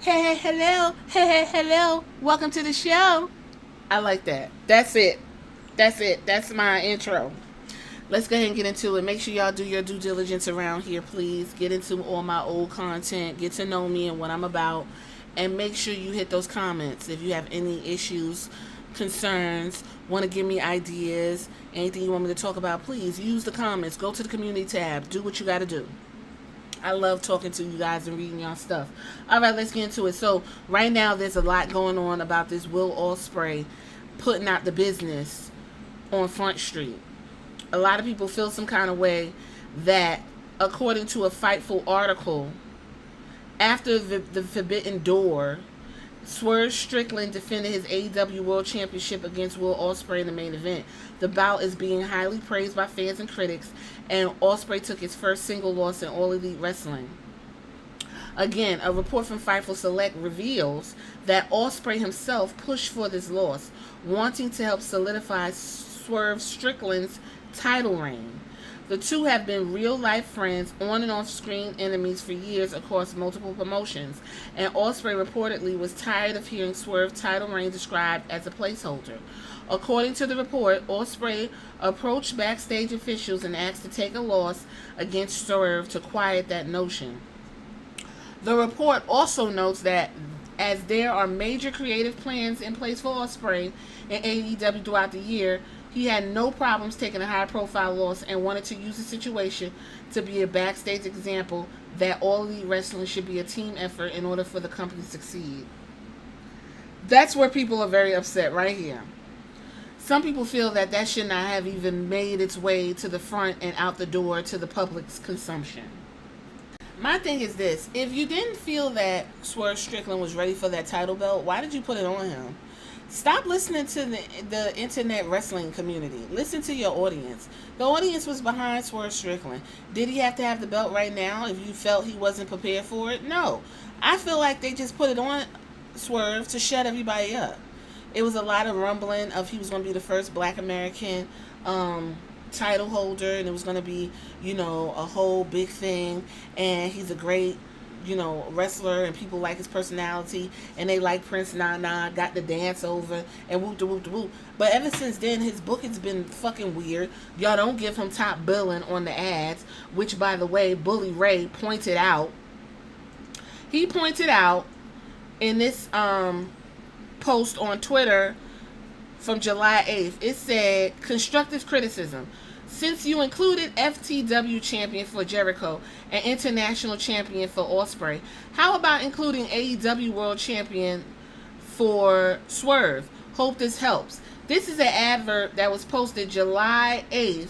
Hey, hello. Hey, hello. Welcome to the show. I like that. That's it. That's it. That's my intro. Let's go ahead and get into it. Make sure y'all do your due diligence around here, please. Get into all my old content. Get to know me and what I'm about. And make sure you hit those comments if you have any issues, concerns, want to give me ideas, anything you want me to talk about. Please use the comments. Go to the community tab. Do what you got to do. I love talking to you guys and reading y'all stuff. All right, let's get into it. So right now, there's a lot going on about this Will Ospreay putting out the business on Front Street. A lot of people feel some kind of way that, according to a Fightful article, after the Forbidden Door, Swerve Strickland defended his AEW World Championship against Will Ospreay in the main event. The bout is being highly praised by fans and critics, and Ospreay took his first single loss in All Elite Wrestling. Again, a report from Fightful Select reveals that Ospreay himself pushed for this loss, wanting to help solidify Swerve Strickland's title reign. The two have been real-life friends, on and off-screen enemies for years across multiple promotions, and Ospreay reportedly was tired of hearing Swerve's title reign described as a placeholder. According to the report, Ospreay approached backstage officials and asked to take a loss against Swerve to quiet that notion. The report also notes that as there are major creative plans in place for Ospreay and AEW throughout the year, he had no problems taking a high-profile loss and wanted to use the situation to be a backstage example that All Elite Wrestling should be a team effort in order for the company to succeed. That's where people are very upset right here. Some people feel that that should not have even made its way to the front and out the door to the public's consumption. My thing is this. If you didn't feel that Swerve Strickland was ready for that title belt, why did you put it on him? Stop listening to the internet wrestling community. Listen to your audience. The audience was behind Swerve Strickland. Did he have to have the belt right now if you felt he wasn't prepared for it? No. I feel like they just put it on Swerve to shut everybody up. It was a lot of rumbling of he was going to be the first Black American title holder, and it was going to be, a whole big thing, and he's a great wrestler, and people like his personality, and they like Prince Nana, got the dance over, and whoop de whoop de whoop. But ever since then, his booking's been fucking weird. Y'all don't give him top billing on the ads, which, by the way, Bully Ray pointed out. He pointed out in this post on Twitter from July 8th, it said, constructive criticism. Since you included FTW champion for Jericho and international champion for Ospreay, how about including AEW world champion for Swerve? Hope this helps. This is an advert that was posted July 8th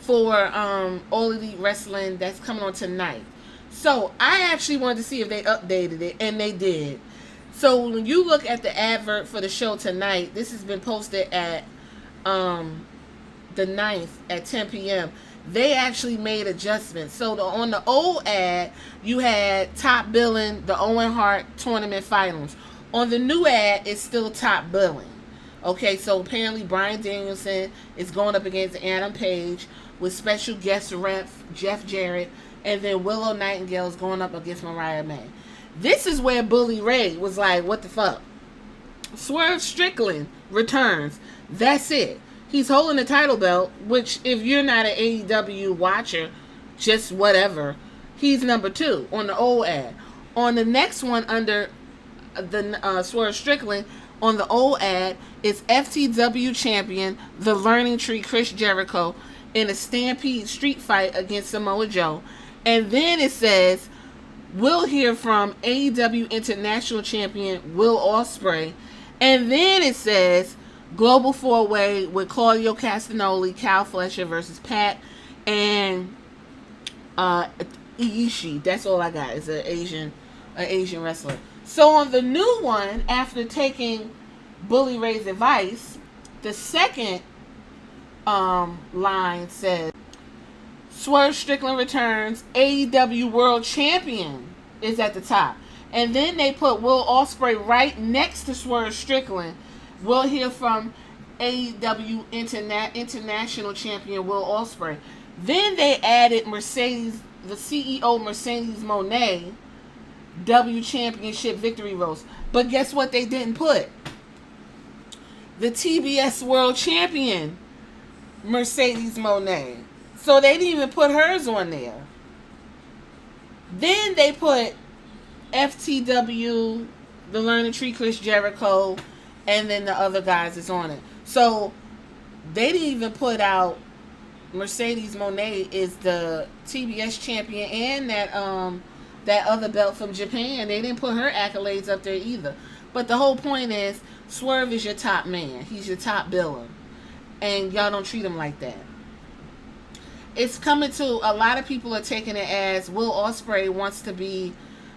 for All Elite Wrestling that's coming on tonight. So I actually wanted to see if they updated it, and they did. So when you look at the advert for the show tonight, this has been posted at the 9th at 10 p.m. They actually made adjustments. So on the old ad, you had top billing the Owen Hart tournament finals. On the new ad, it's still top billing. Okay, so apparently Bryan Danielson is going up against Adam Page with special guest ref Jeff Jarrett, and then Willow Nightingale is going up against Mariah May. This is where Bully Ray was like, what the fuck? Swerve Strickland returns. That's it. He's holding the title belt, which if you're not an AEW watcher, just whatever, he's number 2 on the old ad. On the next one under the Swerve Strickland, on the old ad, is FTW champion, the Learning Tree Chris Jericho, in a Stampede street fight against Samoa Joe. And then it says, we'll hear from AEW International Champion Will Ospreay. And then it says, Global 4-Way with Claudio Castagnoli, Cal Fletcher versus Pat, and Ishii. That's all I got. Is an Asian wrestler. So on the new one, after taking Bully Ray's advice, the second line says, Swerve Strickland returns, AEW World Champion is at the top. And then they put Will Ospreay right next to Swerve Strickland. We'll hear from AEW International Champion Will Ospreay. Then they added Mercedes, the CEO Mercedes Moné, W Championship victory roast. But guess what they didn't put? The TBS World Champion, Mercedes Moné. So they didn't even put hers on there. Then they put FTW, the Learning Tree, Chris Jericho, and then the other guys is on it. So they didn't even put out Mercedes Moné is the TBS champion and that other belt from Japan. They didn't put her accolades up there either. But the whole point is, Swerve is your top man. He's your top biller. And y'all don't treat him like that. It's coming to, a lot of people are taking it as Will Ospreay wants to be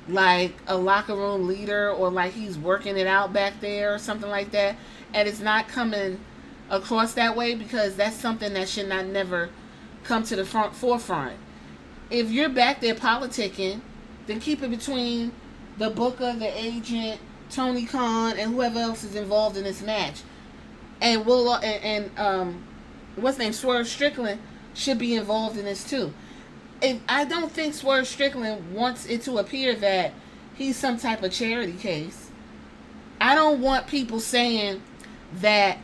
like a locker room leader, or like he's working it out back there or something like that. And it's not coming across that way, because that's something that should not never come to the forefront. If you're back there politicking, then keep it between the booker, the agent, Tony Khan, and whoever else is involved in this match. And what's his name, Swerve Strickland should be involved in this too. I don't think Swerve Strickland wants it to appear that he's some type of charity case. I don't want people saying that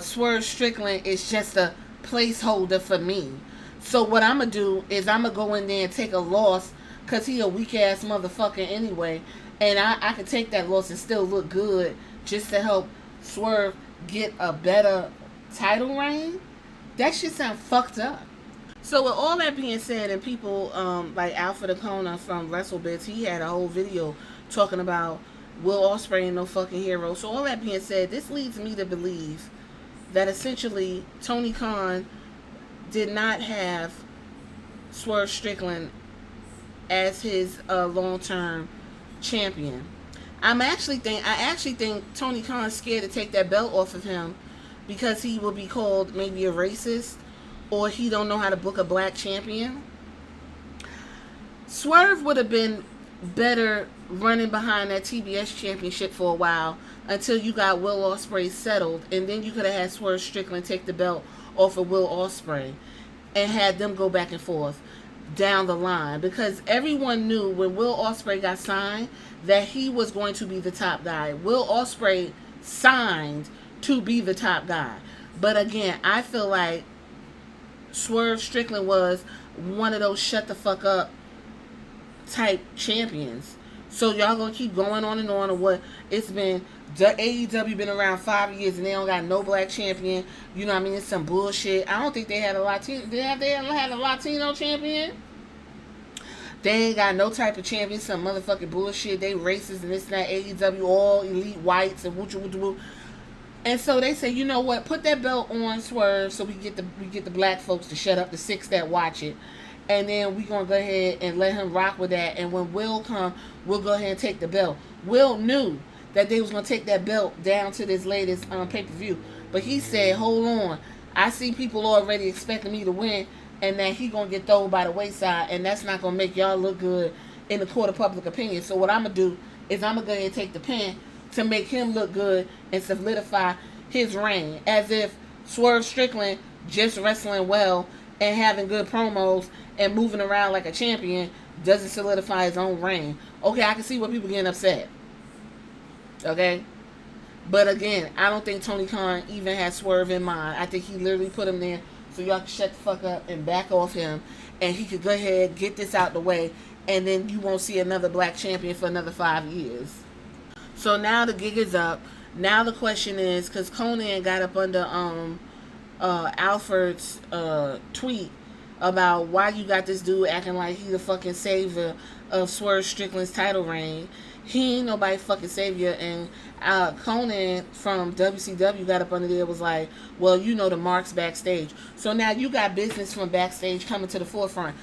Swerve Strickland is just a placeholder for me. So what I'm going to do is I'm going to go in there and take a loss, because he a weak-ass motherfucker anyway. And I could take that loss and still look good just to help Swerve get a better title reign. That shit sound fucked up. So with all that being said, and people like Alfred Acona from WrestleBits, he had a whole video talking about Will Ospreay ain't no fucking hero. So all that being said, this leads me to believe that essentially Tony Khan did not have Swerve Strickland as his long-term champion. I actually think Tony Khan's scared to take that belt off of him, because he will be called maybe a racist, or he don't know how to book a black champion. Swerve would have been better running behind that TBS championship for a while until you got Will Ospreay settled, and then you could have had Swerve Strickland take the belt off of Will Ospreay and had them go back and forth down the line, because everyone knew when Will Ospreay got signed that he was going to be the top guy. Will Ospreay signed to be the top guy. But again, I feel like Swerve Strickland was one of those shut the fuck up type champions. So y'all gonna keep going on and on of what it's been. The AEW been around 5 years and they don't got no black champion. You know what I mean? It's some bullshit. I don't think they had a Latino. They had a Latino champion. They ain't got no type of champion. Some motherfucking bullshit. They racist and this and that. AEW all elite whites and woo. And so they say, you know what? Put that belt on Swerve so we get the black folks to shut up, the six that watch it. And then we gonna go ahead and let him rock with that. And when Will come, we'll go ahead and take the belt. Will knew that they was gonna take that belt down to this latest pay-per-view. But he said, hold on. I see people already expecting me to win, and that he gonna get thrown by the wayside, and that's not gonna make y'all look good in the court of public opinion. So what I'm gonna do is I'm gonna go ahead and take the pin to make him look good and solidify his reign. As if Swerve Strickland just wrestling well and having good promos and moving around like a champion doesn't solidify his own reign. Okay, I can see where people getting upset. Okay? But again, I don't think Tony Khan even has Swerve in mind. I think he literally put him there so y'all can shut the fuck up and back off him, and he could go ahead, get this out the way, and then you won't see another black champion for another 5 years. So now the gig is up. Now the question is, because Conan got up under Alfred's tweet about why you got this dude acting like he the fucking savior of Swerve Strickland's title reign. He ain't nobody fucking savior. And Conan from WCW got up under there, was like, well, you know the marks backstage. So now you got business from backstage coming to the forefront.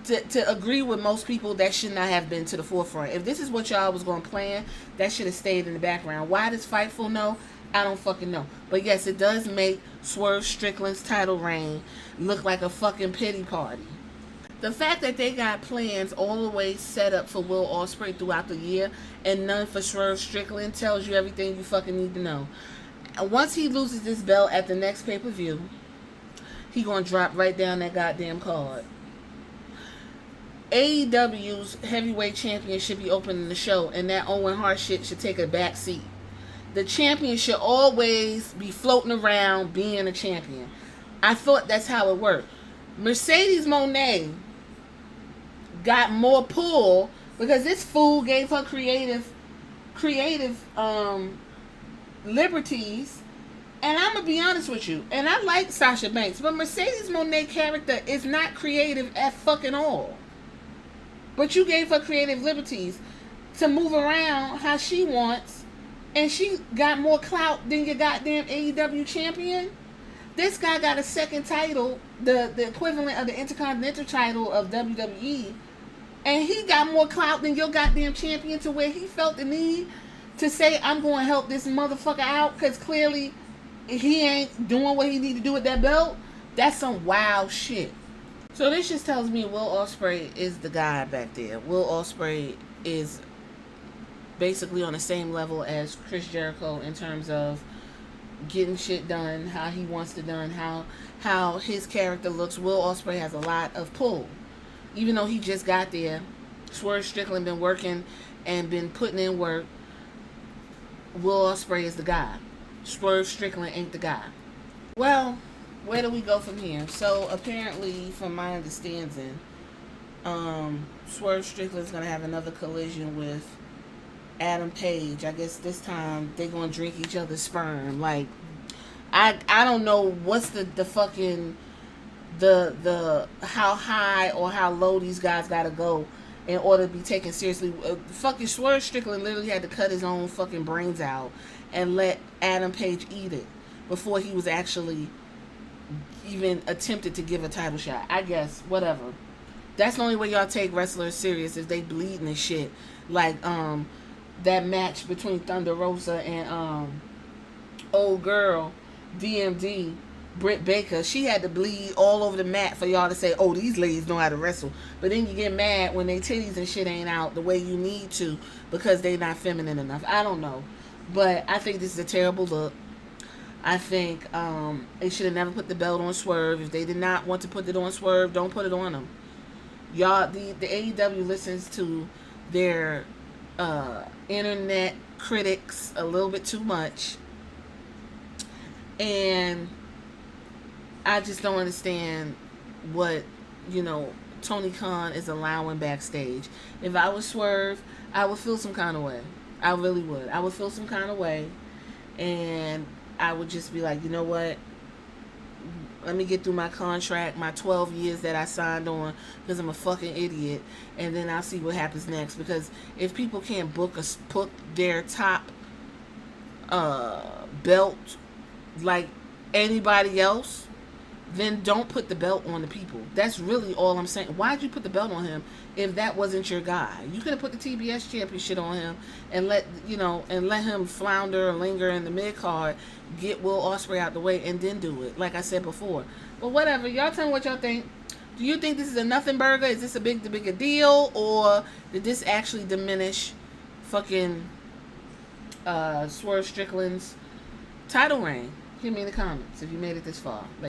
To agree with most people, that should not have been to the forefront. If this is what y'all was going to plan, that should have stayed in the background. Why does Fightful know? I don't fucking know. But yes, it does make Swerve Strickland's title reign look like a fucking pity party. The fact that they got plans all the way set up for Will Ospreay throughout the year and none for Swerve Strickland tells you everything you fucking need to know. Once he loses this belt at the next pay-per-view, he gonna drop right down that goddamn card. AEW's heavyweight champion should be opening the show, and that Owen Hart shit should take a back seat. The champion should always be floating around being a champion. I thought that's how it worked. Mercedes Moné got more pull because this fool gave her creative liberties. And I'm gonna be honest with you, and I like Sasha Banks, but Mercedes Moné character is not creative at fucking all. But you gave her creative liberties to move around how she wants, and she got more clout than your goddamn AEW champion. This guy got a second title, the equivalent of the Intercontinental title of WWE, and he got more clout than your goddamn champion, to where he felt the need to say, I'm going to help this motherfucker out because clearly he ain't doing what he need to do with that belt. That's some wild shit. So this just tells me Will Ospreay is the guy back there. Will Ospreay is basically on the same level as Chris Jericho in terms of getting shit done, how he wants it done, how his character looks. Will Ospreay has a lot of pull. Even though he just got there, Swerve Strickland been working and been putting in work. Will Ospreay is the guy. Swerve Strickland ain't the guy. Well, where do we go from here? So apparently, from my understanding, Swerve Strickland's gonna have another collision with Adam Page. I guess this time they're gonna drink each other's sperm. Like, I don't know what's the fucking the how high or how low these guys gotta go in order to be taken seriously. Fucking Swerve Strickland literally had to cut his own fucking brains out and let Adam Page eat it before he was actually even attempted to give a title shot. I guess, whatever. That's the only way y'all take wrestlers serious, is they bleeding and shit. Like that match between Thunder Rosa and old girl DMD, Britt Baker. She had to bleed all over the mat for y'all to say, oh, these ladies know how to wrestle. But then you get mad when they titties and shit ain't out the way you need to because they not feminine enough. I don't know. But I think this is a terrible look. I think they should have never put the belt on Swerve. If they did not want to put it on Swerve, don't put it on them. Y'all, the AEW listens to their internet critics a little bit too much. And I just don't understand what, Tony Khan is allowing backstage. If I was Swerve, I would feel some kind of way. I really would. I would feel some kind of way. And I would just be like, you know what? Let me get through my contract, my 12 years that I signed on, because I'm a fucking idiot. And then I'll see what happens next. Because if people can't put their top belt like anybody else, then don't put the belt on the people. That's really all I'm saying. Why'd you put the belt on him if that wasn't your guy? You could have put the TBS championship on him and let him flounder or linger in the mid card, get Will Ospreay out the way, and then do it, like I said before. But whatever, y'all tell me what y'all think. Do you think this is a nothing burger? Is this a bigger deal, or did this actually diminish fucking Swerve Strickland's title reign? Hit me in the comments if you made it this far.